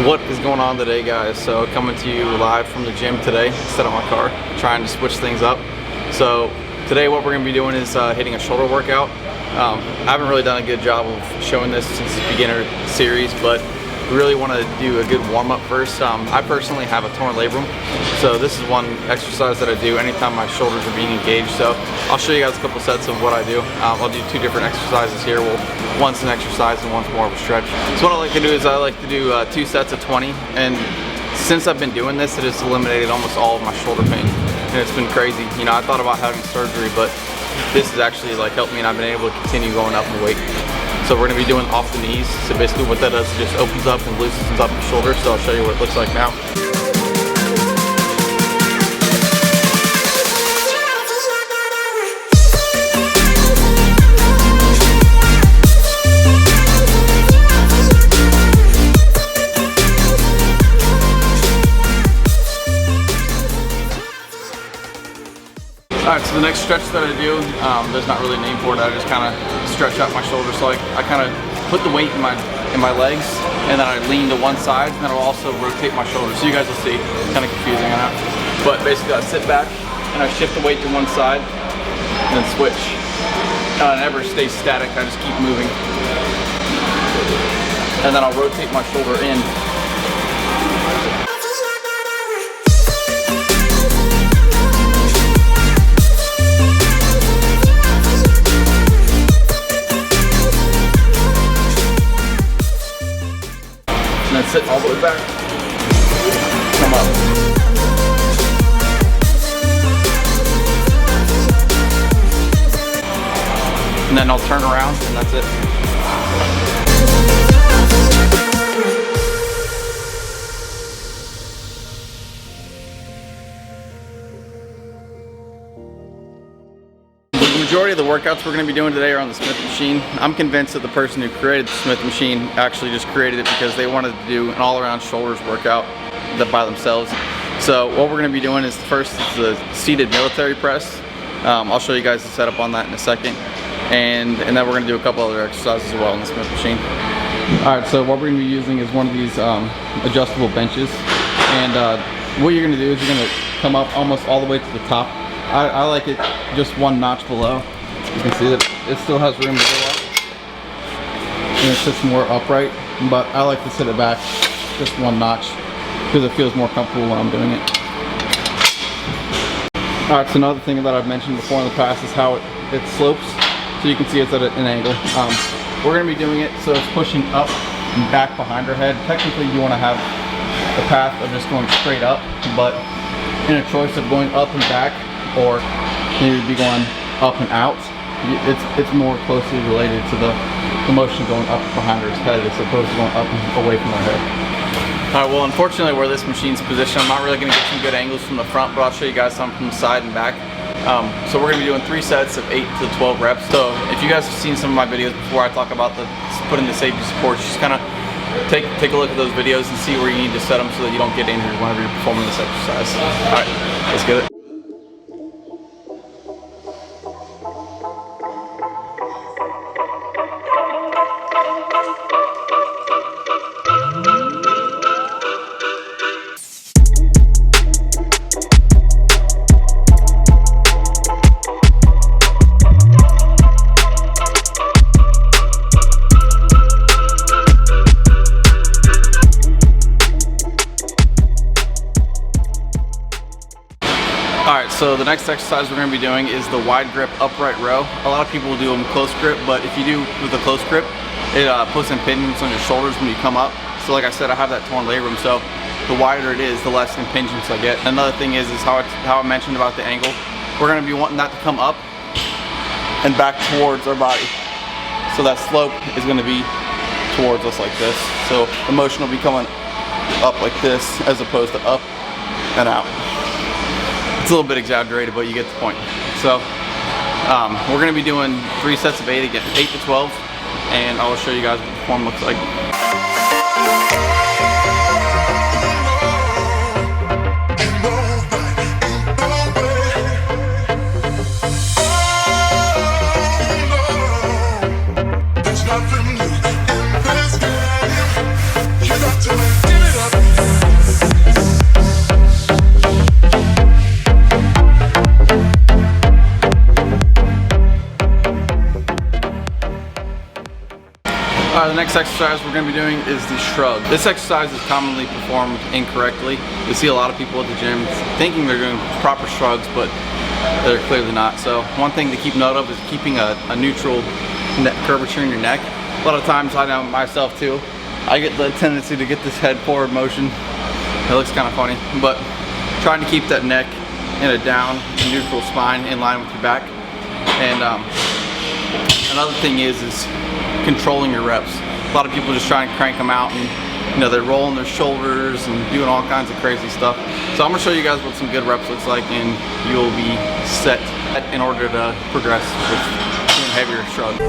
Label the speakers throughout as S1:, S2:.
S1: What is going on today, guys? So coming to you live from the gym today instead of my car, trying to switch things up. So today what we're going to be doing is hitting a shoulder workout. I haven't really done a good job of showing this since the beginner series, but we really want to do a good warm-up first. I personally have a torn labrum, so this is one exercise that I do anytime my shoulders are being engaged. So I'll show you guys a couple sets of what I do. I'll do two different exercises here. One's an exercise and one's more of a stretch. So what I like to do is I like to do 2 sets of 20, and since I've been doing this, it has eliminated almost all of my shoulder pain, and it's been crazy. You know, I thought about having surgery, but this has actually like helped me, and I've been able to continue going up in weight. So we're going to be doing off the knees. So basically what that does is just opens up and loosens up your shoulder. So I'll show you what it looks like now. Alright, so the next stretch that I do, there's not really a name for it. I just kind of stretch out my shoulders. So I kind of put the weight in my legs, and then I lean to one side, and then I'll also rotate my shoulders. So you guys will see, it's kind of confusing, I know. But basically I sit back, and I shift the weight to one side, and then switch. I never stay static, I just keep moving. And then I'll rotate my shoulder in. And then sit all the way back, come up. And then I'll turn around, and that's it. The majority of the workouts we're going to be doing today are on the Smith machine. I'm convinced that the person who created the Smith machine actually just created it because they wanted to do an all-around shoulders workout by themselves. So what we're going to be doing is first the seated military press. I'll show you guys the setup on that in a second, and then we're going to do a couple other exercises as well on the Smith machine. All right, so what we're going to be using is one of these adjustable benches, and what you're going to do is you're going to come up almost all the way to the top. I like it just one notch below. You can see that it still has room to go up, and it's just more upright, but I like to sit it back just one notch because it feels more comfortable when I'm doing it. Alright, so another thing that I've mentioned before in the past is how it slopes, so you can see it's at an angle. We're going to be doing it so it's pushing up and back behind our head. Technically you want to have the path of just going straight up, but in a choice of going up and back, or maybe be going up and out, it's more closely related to the motion going up behind her head as opposed to going up and away from her head. Alright, well unfortunately where this machine's positioned, I'm not really going to get some good angles from the front, but I'll show you guys some from the side and back. So we're going to be doing 3 sets of 8 to 12 reps. So if you guys have seen some of my videos before I talk about putting the safety supports, just kind of take a look at those videos and see where you need to set them so that you don't get injured whenever you're performing this exercise. Alright, let's get it. Alright, so the next exercise we're going to be doing is the wide grip upright row. A lot of people will do them close grip, but if you do with a close grip, it puts impingement on your shoulders when you come up. So like I said, I have that torn labrum, so the wider it is, the less impingements I get. Another thing is how I mentioned about the angle. We're going to be wanting that to come up and back towards our body. So that slope is going to be towards us like this. So the motion will be coming up like this as opposed to up and out. It's a little bit exaggerated, but you get the point. So we're going to be doing 3 sets of 8 again, 8 to 12, and I'll show you guys what the form looks like.
S2: There's nothing in this game. You got to
S1: next exercise we're going to be doing is the shrug. This exercise is commonly performed incorrectly. You see a lot of people at the gym thinking they're doing proper shrugs, but they're clearly not. So one thing to keep note of is keeping a neutral curvature in your neck. A lot of times, I know myself too, I get the tendency to get this head forward motion. It looks kind of funny, but trying to keep that neck in a down, neutral spine in line with your back. And another thing is controlling your reps. A lot of people just try and crank them out, and you know, they're rolling their shoulders and doing all kinds of crazy stuff. So I'm gonna show you guys what some good reps looks like, and you'll be set in order to progress with doing heavier shrugs.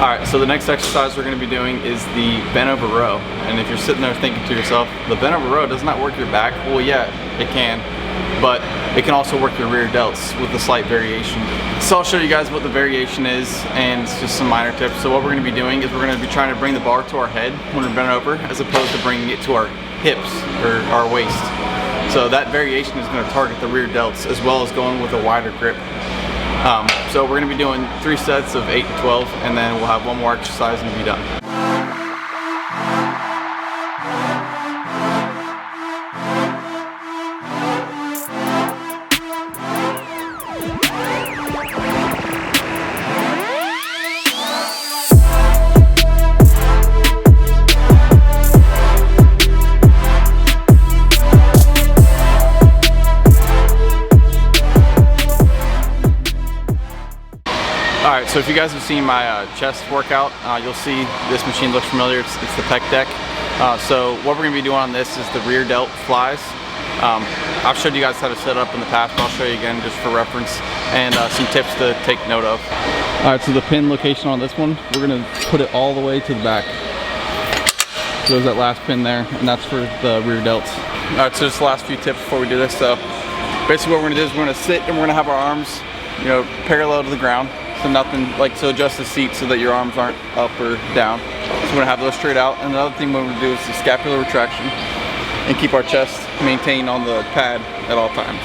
S1: Alright, so the next exercise we're going to be doing is the bent over row. And if you're sitting there thinking to yourself, the bent over row does not work your back. Well, yeah, it can, but it can also work your rear delts with a slight variation. So I'll show you guys what the variation is and just some minor tips. So what we're going to be doing is we're going to be trying to bring the bar to our head when we're bent over, as opposed to bringing it to our hips or our waist. So that variation is going to target the rear delts as well as going with a wider grip. So we're going to be doing 3 sets of 8 and 12, and then we'll have one more exercise and be done. Alright, so if you guys have seen my chest workout, you'll see this machine looks familiar. It's the Pecdeck. So what we're going to be doing on this is the rear delt flies. I've showed you guys how to set up in the past, but I'll show you again just for reference, and some tips to take note of. Alright, so the pin location on this one, we're going to put it all the way to the back. So there's that last pin there, and that's for the rear delts. Alright, so just the last few tips before we do this. So basically what we're going to do is we're going to sit and we're going to have our arms, you know, parallel to the ground. So nothing, like, so adjust the seat so that your arms aren't up or down. So we're gonna have those straight out. And another thing we're gonna do is the scapular retraction and keep our chest maintained on the pad at all times.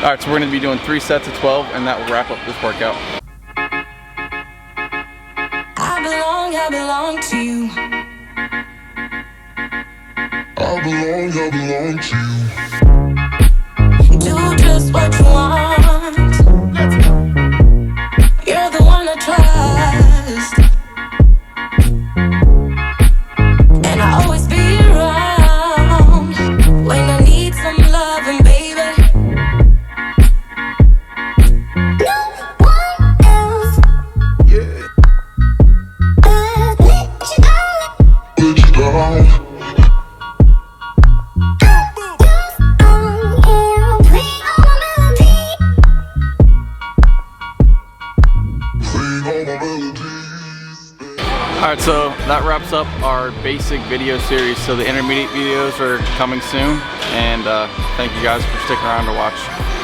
S1: All right, so we're gonna be doing 3 sets of 12, and that will wrap up this workout.
S2: I belong to you. I belong to you. Do just what you want. You're the one I trust, and I'll always be around when I need some loving, baby. No one else. Yeah. Let you down.
S1: Alright, so that wraps up our basic video series. So the intermediate videos are coming soon, and thank you guys for sticking around to watch.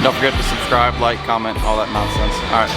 S1: Don't forget to subscribe, like, comment, all that nonsense. Alright.